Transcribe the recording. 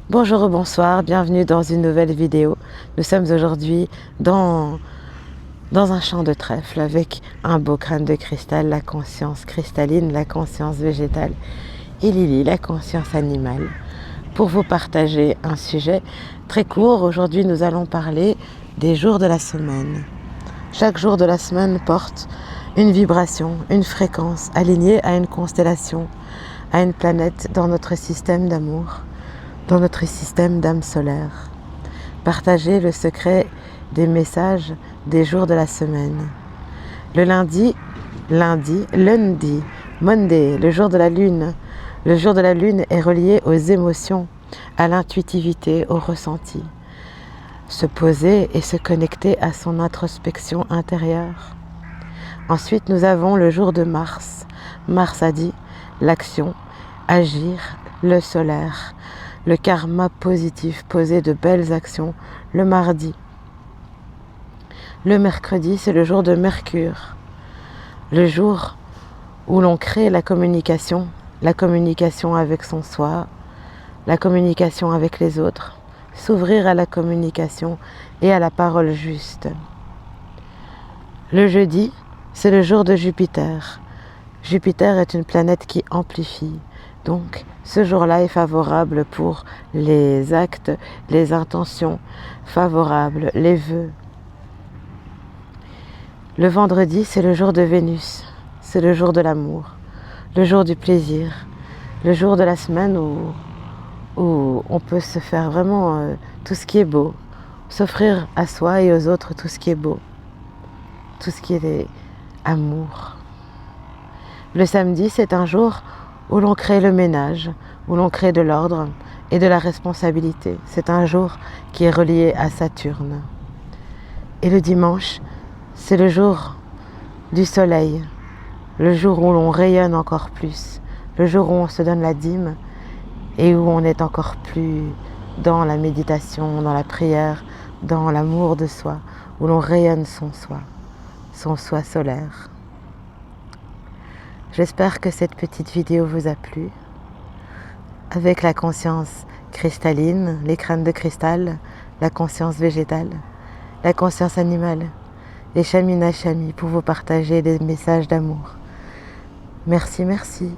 Bonjour, bonsoir, bienvenue dans une nouvelle vidéo. Nous sommes aujourd'hui dans un champ de trèfle avec un beau crâne de cristal, la conscience cristalline, la conscience végétale et Lily, la conscience animale, pour vous partager un sujet très court. Aujourd'hui, nous allons parler des jours de la semaine. Chaque jour de la semaine porte une vibration, une fréquence alignée à une constellation, à une planète dans notre système d'amour, dans notre système d'âme solaire. Partagez le secret des messages des jours de la semaine. Le lundi, Monday, le jour de la lune. Le jour de la lune est relié aux émotions, à l'intuitivité, au ressenti. Se poser et se connecter à son introspection intérieure. Ensuite, nous avons le jour de Mars. Mars a dit l'action, agir, le solaire. Le karma positif, poser de belles actions le mardi. Le mercredi, c'est le jour de Mercure, le jour où l'on crée la communication avec son soi, la communication avec les autres, s'ouvrir à la communication et à la parole juste. Le jeudi, c'est le jour de Jupiter. Jupiter est une planète qui amplifie. Donc, ce jour-là est favorable pour les actes, les intentions favorables, les vœux. Le vendredi, c'est le jour de Vénus. C'est le jour de l'amour, le jour du plaisir, le jour de la semaine où on peut se faire vraiment tout ce qui est beau, s'offrir à soi et aux autres tout ce qui est beau, tout ce qui est amour. Le samedi, c'est un jour où l'on crée le ménage, où l'on crée de l'ordre et de la responsabilité. C'est un jour qui est relié à Saturne. Et le dimanche, c'est le jour du soleil, le jour où l'on rayonne encore plus, le jour où on se donne la dîme et où on est encore plus dans la méditation, dans la prière, dans l'amour de soi, où l'on rayonne son soi solaire. J'espère que cette petite vidéo vous a plu. Avec la conscience cristalline, les crânes de cristal, la conscience végétale, la conscience animale, les Chamina Chami pour vous partager des messages d'amour. Merci, merci.